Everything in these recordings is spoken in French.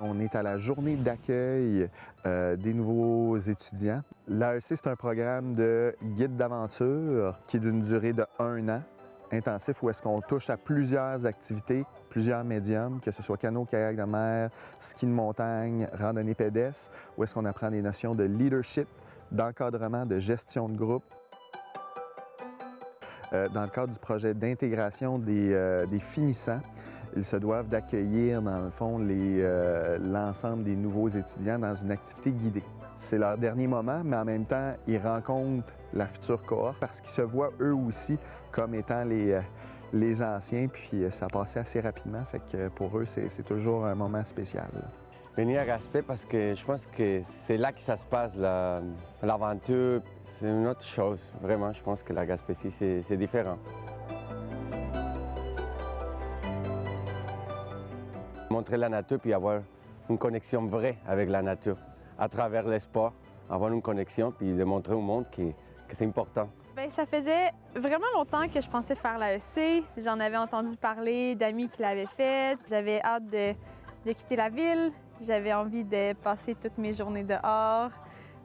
On est à la journée d'accueil des nouveaux étudiants. L'AEC, c'est un programme de guide d'aventure qui est d'une durée de 1 an, intensif, où est-ce qu'on touche à plusieurs activités, plusieurs médiums, que ce soit canot, kayak de mer, ski de montagne, randonnée pédestre, où est-ce qu'on apprend des notions de leadership, d'encadrement, de gestion de groupe. Dans le cadre du projet d'intégration des finissants, ils se doivent d'accueillir, dans le fond, l'ensemble des nouveaux étudiants dans une activité guidée. C'est leur dernier moment, mais en même temps, ils rencontrent la future cohorte parce qu'ils se voient eux aussi comme étant les anciens, puis ça passait assez rapidement, fait que pour eux, c'est toujours un moment spécial. Venir à Gaspé parce que je pense que c'est là que ça se passe, l'aventure. C'est une autre chose, vraiment. Je pense que la Gaspésie, c'est différent. Montrer la nature puis avoir une connexion vraie avec la nature à travers le sport, avoir une connexion puis le montrer au monde que c'est important. Bien, ça faisait vraiment longtemps que je pensais faire l'AEC. J'en avais entendu parler d'amis qui l'avaient fait. J'avais hâte de quitter la ville. J'avais envie de passer toutes mes journées dehors,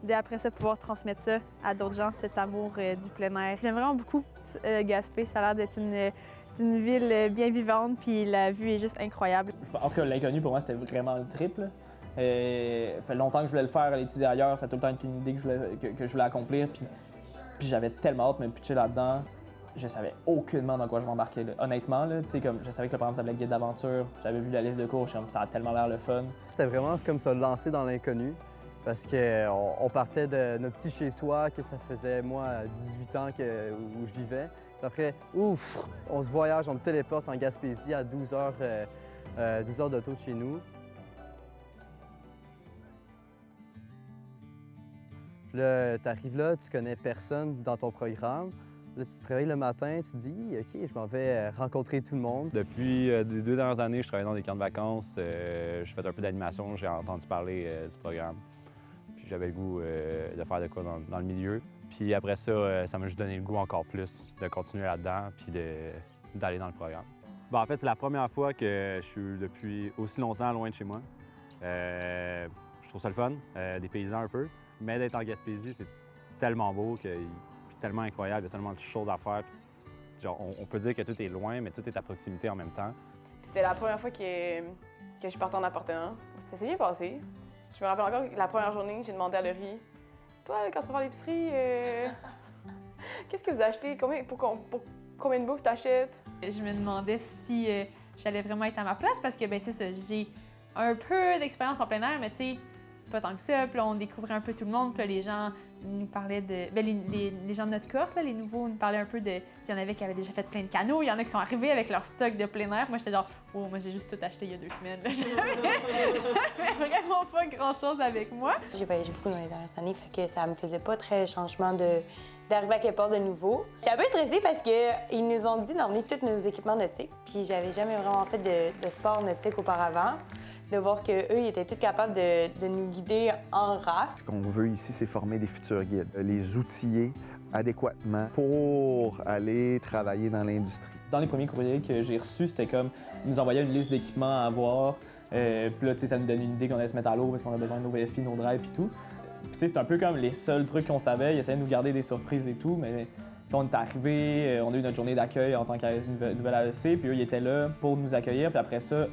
d'après ça pouvoir transmettre ça à d'autres gens, cet amour du plein air. J'aime vraiment beaucoup Gaspé. Ça a l'air d'être une ville bien vivante, puis la vue est juste incroyable. En tout cas, l'inconnu pour moi, c'était vraiment le trip. Ça fait longtemps que je voulais le faire, aller étudier ailleurs. Ça a tout le temps été une idée que je voulais accomplir. Puis j'avais tellement hâte de me pitcher là-dedans. Je savais aucunement dans quoi je m'embarquais. Honnêtement, comme je savais que le programme s'appelait Guide d'aventure. J'avais vu la liste de cours, ça a tellement l'air le fun. C'était vraiment comme se lancer dans l'inconnu. Parce qu'on partait de notre petit chez-soi, que ça faisait, moi, 18 ans où je vivais. Puis après, ouf, on se voyage, on me téléporte en Gaspésie à 12 heures d'auto de chez nous. Puis là, tu arrives là, tu connais personne dans ton programme. Là, tu te réveilles le matin, tu te dis, OK, je m'en vais rencontrer tout le monde. Depuis les 2 dernières années, je travaille dans des camps de vacances. Je fais un peu d'animation, j'ai entendu parler du programme. Puis j'avais le goût de faire de quoi dans le milieu. Puis après ça, ça m'a juste donné le goût encore plus de continuer là-dedans puis d'aller dans le programme. En fait, c'est la première fois que je suis depuis aussi longtemps loin de chez moi. Je trouve ça le fun, des paysans un peu. Mais d'être en Gaspésie, c'est tellement beau, puis tellement incroyable, il y a tellement de choses à faire. Genre, on peut dire que tout est loin, mais tout est à proximité en même temps. C'était la première fois que je partais en appartement. Ça s'est bien passé. Je me rappelle encore que la première journée, j'ai demandé à Laurie, « Toi, quand tu vas faire l'épicerie, qu'est-ce que vous achetez? Pour combien de bouffe t'achètes? » Je me demandais si j'allais vraiment être à ma place parce que, ben c'est ça, j'ai un peu d'expérience en plein air, mais tu sais, pas tant que ça. Puis là, on découvrait un peu tout le monde. Puis là, les gens nous parlaient de... Bien, les gens de notre cohorte, là, les nouveaux, nous parlaient un peu de... Il y en avait qui avaient déjà fait plein de canots. Il y en a qui sont arrivés avec leur stock de plein air. Moi, j'étais genre, oh, moi, j'ai juste tout acheté il y a 2 semaines. J'avais vraiment pas grand-chose avec moi. J'ai voyagé beaucoup dans les dernières années, fait que ça me faisait pas très changement d'arriver à quelque part de nouveau. J'étais un peu stressée parce qu'ils nous ont dit d'emmener tous nos équipements nautiques. Puis j'avais jamais vraiment fait de sport nautique auparavant. De voir qu'eux, ils étaient tous capables de nous guider en raft. Ce qu'on veut ici, c'est former des futurs guides, les outiller adéquatement pour aller travailler dans l'industrie. Dans les premiers courriers que j'ai reçus, c'était comme ils nous envoyaient une liste d'équipements à avoir. Puis là, tu sais, ça nous donnait une idée qu'on allait se mettre à l'eau parce qu'on a besoin de nos VFI, nos drives et tout. Puis tu sais, c'est un peu comme les seuls trucs qu'on savait. Ils essayaient de nous garder des surprises et tout, mais on est arrivés, on a eu notre journée d'accueil en tant que nouvelle AEC, puis eux, ils étaient là pour nous accueillir, puis après ça,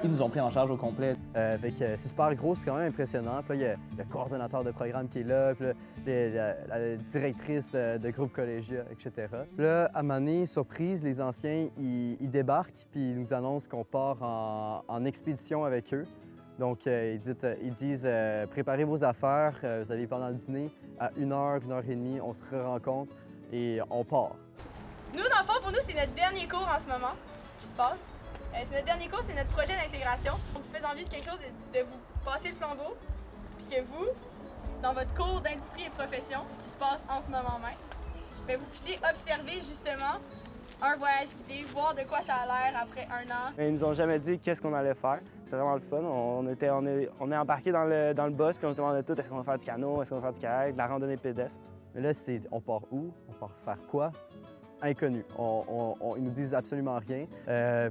ils nous ont pris en charge au complet. Fait que c'est super gros, c'est quand même impressionnant. Puis là, il y a le coordonnateur de programme qui est là, puis là, la directrice de groupe collégial, etc. Puis là, à un moment donné, surprise, les anciens, ils débarquent, puis ils nous annoncent qu'on part en expédition avec eux. Donc, ils disent préparez vos affaires, vous allez pendant le dîner, à 1h, 1h30, on se rencontre et on part. Nous, dans le fond, pour nous, c'est notre dernier cours en ce moment, ce qui se passe. C'est notre dernier cours, c'est notre projet d'intégration. On vous fait envie de quelque chose, de vous passer le flambeau, puis que vous, dans votre cours d'industrie et profession qui se passe en ce moment même, bien, vous puissiez observer justement un voyage guidé, voir de quoi ça a l'air après 1 an. Ils nous ont jamais dit qu'est-ce qu'on allait faire. C'est vraiment le fun. On est embarqué dans le bus puis on se demandait tout, est-ce qu'on va faire du canot, est-ce qu'on va faire du kayak, de la randonnée pédestre. Mais là, on part où? On part faire quoi? inconnu. Ils nous disent absolument rien.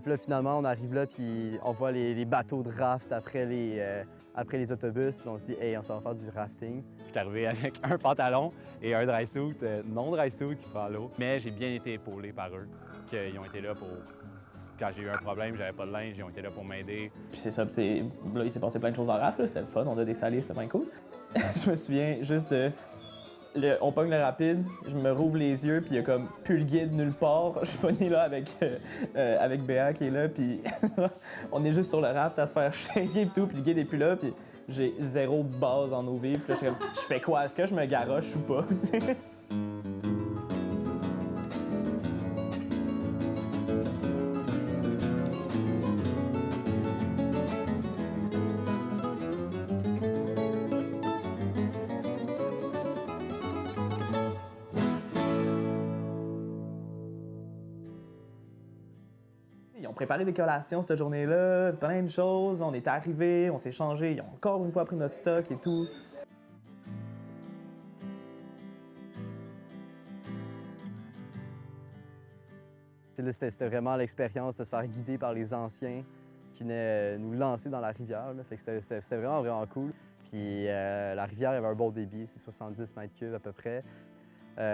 Puis là, finalement, on arrive là, puis on voit les bateaux de raft après les autobus, puis on se dit, hey, on s'en va faire du rafting. Je suis arrivé avec un pantalon et un dry suit, non dry suit qui prend l'eau. Mais j'ai bien été épaulé par eux, qu'ils ont été là pour... Quand j'ai eu un problème, j'avais pas de linge, ils ont été là pour m'aider. Puis c'est ça, puis là, il s'est passé plein de choses en raft, là, c'était le fun, on a des salés, c'était bien cool. Je me souviens juste de... on pogne le rapide, je me rouvre les yeux, puis il y a comme plus le guide nulle part. Je suis pogné là avec Béa qui est là, puis on est juste sur le raft à se faire shaker et tout, puis le guide est plus là, puis j'ai zéro base en eau vive. Puis là, je suis comme, je fais quoi? Est-ce que je me garoche ou pas? Ils ont préparé des collations cette journée-là, plein de choses. On est arrivés, on s'est changé. Ils ont encore une fois pris notre stock et tout. C'était vraiment l'expérience de se faire guider par les anciens qui venaient nous lancer dans la rivière. Là. Fait que c'était vraiment, vraiment cool. Puis la rivière avait un bon débit, c'est 70 mètres cubes à peu près. Puis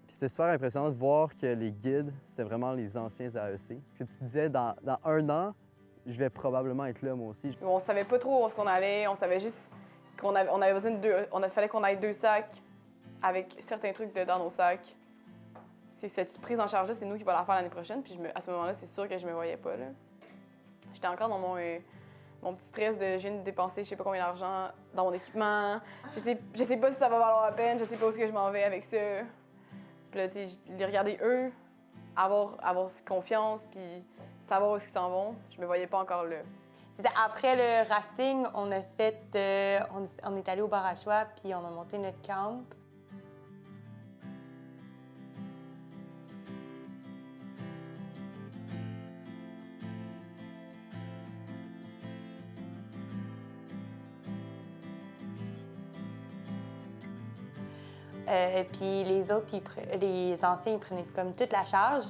c'était super impressionnant de voir que les guides, c'était vraiment les anciens AEC. Ce que tu disais, dans 1 an, je vais probablement être là moi aussi. On savait pas trop où est-ce qu'on allait, on savait juste qu'on avait besoin de fallait qu'on aille 2 sacs avec certains trucs dedans nos sacs. C'est cette prise en charge-là, c'est nous qui va la faire l'année prochaine. Puis à ce moment-là, c'est sûr que je me voyais pas, là. J'étais encore dans mon petit stress de je viens de dépenser je sais pas combien d'argent dans mon équipement. Je sais pas si ça va valoir la peine, je sais pas où est-ce que je m'en vais avec ça. Puis là, tu sais, les regarder eux, avoir confiance, puis savoir où est-ce qu'ils s'en vont, je me voyais pas encore là. Après le rafting, on a fait, on est allé au bar à choix, puis on a monté notre camp. Puis les autres, les anciens, ils prenaient comme toute la charge.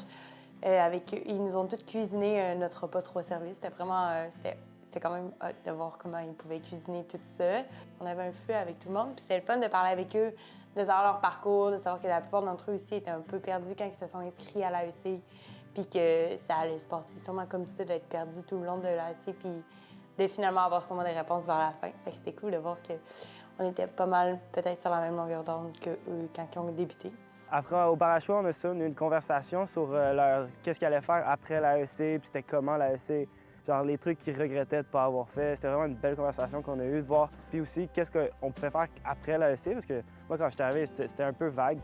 Ils nous ont tous cuisiné notre repas 3 services. C'était vraiment, c'était quand même hot de voir comment ils pouvaient cuisiner tout ça. On avait un feu avec tout le monde. Puis c'était le fun de parler avec eux, de savoir leur parcours, de savoir que la plupart d'entre eux aussi étaient un peu perdus quand ils se sont inscrits à l'AEC. Puis que ça allait se passer sûrement comme ça, d'être perdus tout le long de l'AEC. Puis de finalement avoir sûrement des réponses vers la fin. Fait que c'était cool de voir que on était pas mal peut-être sur la même longueur d'onde qu'eux quand ils ont débuté. Après, au bar à choix, on a eu une conversation sur qu'est-ce qu'ils allaient faire après l'AEC, puis c'était comment l'AEC, genre les trucs qu'ils regrettaient de ne pas avoir fait. C'était vraiment une belle conversation qu'on a eue de voir. Puis aussi, qu'est-ce qu'on pouvait faire après l'AEC, parce que moi, quand j'étais arrivé, c'était un peu vague.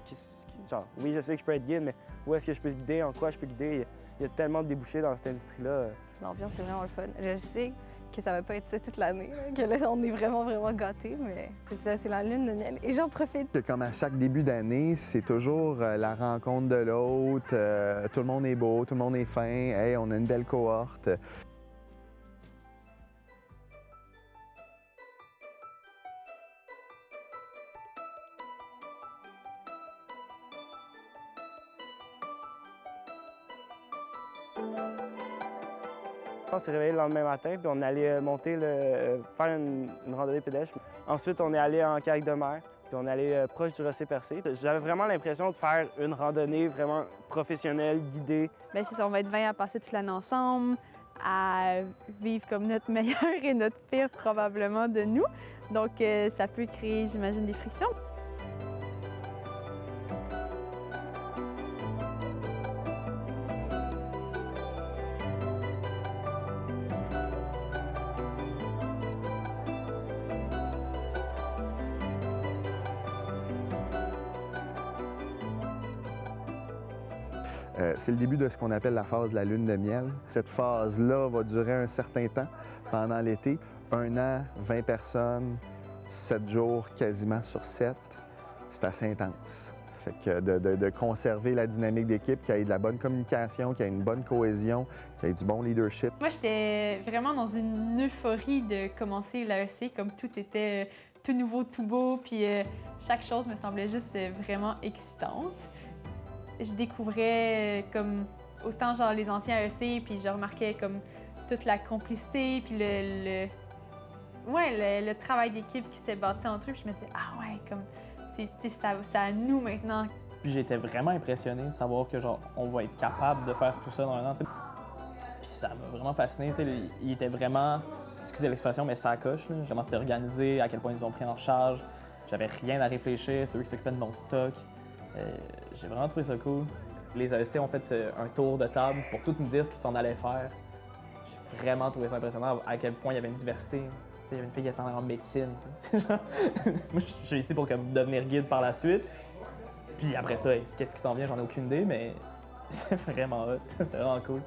Genre, oui, je sais que je peux être guide, mais où est-ce que je peux guider, en quoi je peux guider? Il y a tellement de débouchés dans cette industrie-là. L'ambiance, c'est vraiment le fun. Je sais que ça va pas être ça toute l'année, que là, on est vraiment, vraiment gâtés, mais c'est ça, c'est la lune de miel. Et j'en profite. Comme à chaque début d'année, c'est toujours la rencontre de l'autre. Tout le monde est beau, tout le monde est fin. Hey, on a une belle cohorte. On s'est réveillé le lendemain matin, puis on allait faire une randonnée pédestre. Ensuite, on est allé en kayak de mer, puis on est allé proche du Rossé-Percé. J'avais vraiment l'impression de faire une randonnée vraiment professionnelle, guidée. Bien, c'est ça, on va être 20 à passer toute l'année ensemble, à vivre comme notre meilleur et notre pire probablement de nous. Donc, ça peut créer, j'imagine, des frictions. C'est le début de ce qu'on appelle la phase de la lune de miel. Cette phase-là va durer un certain temps pendant l'été. 1 an, 20 personnes, 7 jours quasiment sur 7. C'est assez intense. Fait que de conserver la dynamique d'équipe, qu'il y ait de la bonne communication, qu'il y ait une bonne cohésion, qu'il y ait du bon leadership. Moi, j'étais vraiment dans une euphorie de commencer l'AEC, comme tout était tout nouveau, tout beau, puis chaque chose me semblait juste vraiment excitante. je découvrais comme autant genre les anciens AEC, puis je remarquais comme toute la complicité, puis le travail d'équipe qui s'était bâti entre eux. Puis je me disais, ah ouais, comme c'est à nous maintenant. Puis j'étais vraiment impressionné de savoir que genre on va être capable de faire tout ça dans un an. T'sais. Puis ça m'a vraiment fasciné. Il était vraiment, excusez l'expression, mais ça coche. Comment c'était organisé, à quel point ils ont pris en charge. J'avais rien à réfléchir, c'est eux qui s'occupaient de mon stock. J'ai vraiment trouvé ça cool. Les AEC ont fait un tour de table pour tout nous dire ce qu'ils s'en allaient faire. J'ai vraiment trouvé ça impressionnant à quel point il y avait une diversité. Il y avait une fille qui s'en allait en médecine. Moi, je suis ici pour devenir guide par la suite. Puis après ça, qu'est-ce qui s'en vient, j'en ai aucune idée, mais c'est vraiment hot. C'était vraiment cool.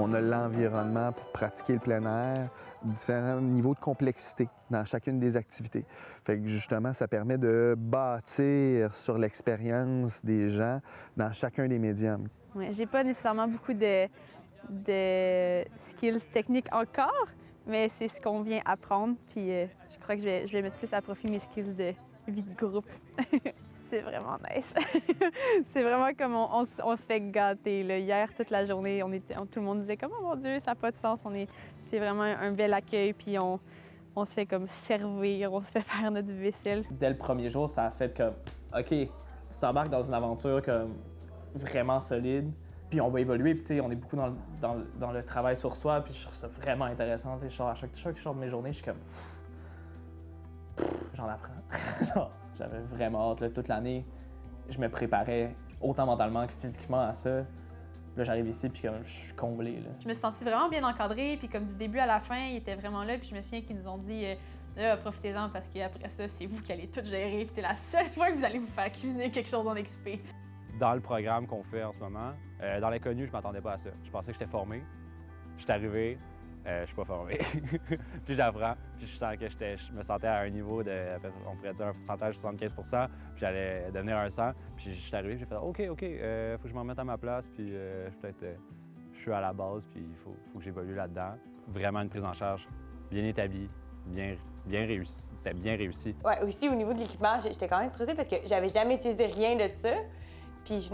On a l'environnement pour pratiquer le plein air, différents niveaux de complexité dans chacune des activités. Fait que justement, ça permet de bâtir sur l'expérience des gens dans chacun des médiums. Ouais, j'ai pas nécessairement beaucoup de skills techniques encore, mais c'est ce qu'on vient apprendre. Puis je crois que je vais mettre plus à profit mes skills de vie de groupe. C'est vraiment nice. C'est vraiment comme on se fait gâter. Là. Hier, toute la journée, tout le monde disait comme « Oh mon Dieu, ça n'a pas de sens. » C'est vraiment un bel accueil, puis on se fait comme servir, on se fait faire notre vaisselle. Dès le premier jour, ça a fait comme « OK, tu t'embarques dans une aventure comme vraiment solide, puis on va évoluer. » Puis on est beaucoup dans le travail sur soi, puis je trouve ça vraiment intéressant. À chaque jour de mes journées, je suis comme « J'en apprends. » J'avais vraiment hâte. Là, toute l'année, je me préparais autant mentalement que physiquement à ça. Là, j'arrive ici, puis comme je suis comblé. Là. Je me suis sentie vraiment bien encadrée, puis comme du début à la fin, ils étaient vraiment là. Puis je me souviens qu'ils nous ont dit là, profitez-en parce qu'après ça, c'est vous qui allez tout gérer. Puis c'est la seule fois que vous allez vous faire cuisiner quelque chose en XP. Dans le programme qu'on fait en ce moment, dans l'inconnu, je m'attendais pas à ça. Je pensais que j'étais formé. Je suis arrivé. Je suis pas formé. Puis j'apprends, puis je sens que je me sentais à un niveau de, on pourrait dire un pourcentage de 75 puis j'allais devenir un 100. Puis je suis arrivé, j'ai fait OK, faut que je m'en mette à ma place, puis peut-être je suis à la base, puis il faut que j'évolue là-dedans. Vraiment une prise en charge bien établie, bien réussie. C'était bien réussi. Ouais, aussi au niveau de l'équipement, j'étais quand même stressée parce que j'avais jamais utilisé rien de ça. Puis je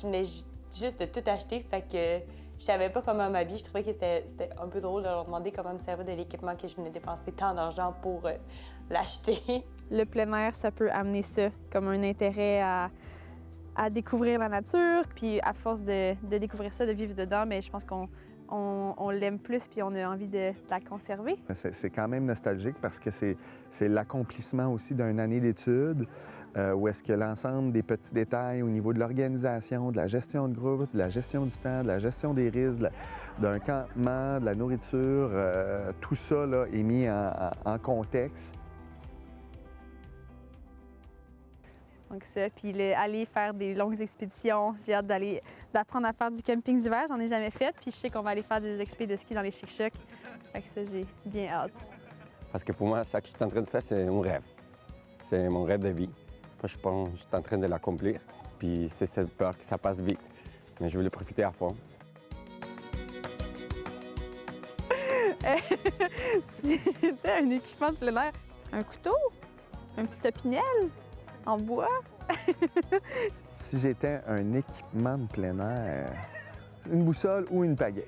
venais juste de tout acheter, fait que je savais pas comment m'habiller. Je trouvais que c'était un peu drôle de leur demander comment me servir de l'équipement que je venais dépenser tant d'argent pour l'acheter. Le plein air, ça peut amener ça comme un intérêt à découvrir la nature. Puis à force de découvrir ça, de vivre dedans, mais je pense qu'on l'aime plus puis on a envie de la conserver. C'est quand même nostalgique parce que c'est l'accomplissement aussi d'une année d'études où est-ce que l'ensemble des petits détails au niveau de l'organisation, de la gestion de groupe, de la gestion du temps, de la gestion des risques, d'un campement, de la nourriture, tout ça là, est mis en contexte. Donc ça, puis aller faire des longues expéditions. J'ai hâte d'apprendre à faire du camping d'hiver. J'en ai jamais fait, puis je sais qu'on va aller faire des expés de ski dans les Chic-Chocs. Fait que ça, j'ai bien hâte. Parce que pour moi, ça que je suis en train de faire, c'est un rêve. C'est mon rêve de vie. Je pense que je suis en train de l'accomplir. Puis c'est cette peur que ça passe vite. Mais je veux le profiter à fond. Si j'étais un équipement de plein air, un couteau, un petit opinel en bois. Si j'étais un équipement de plein air, une boussole ou une pagaie.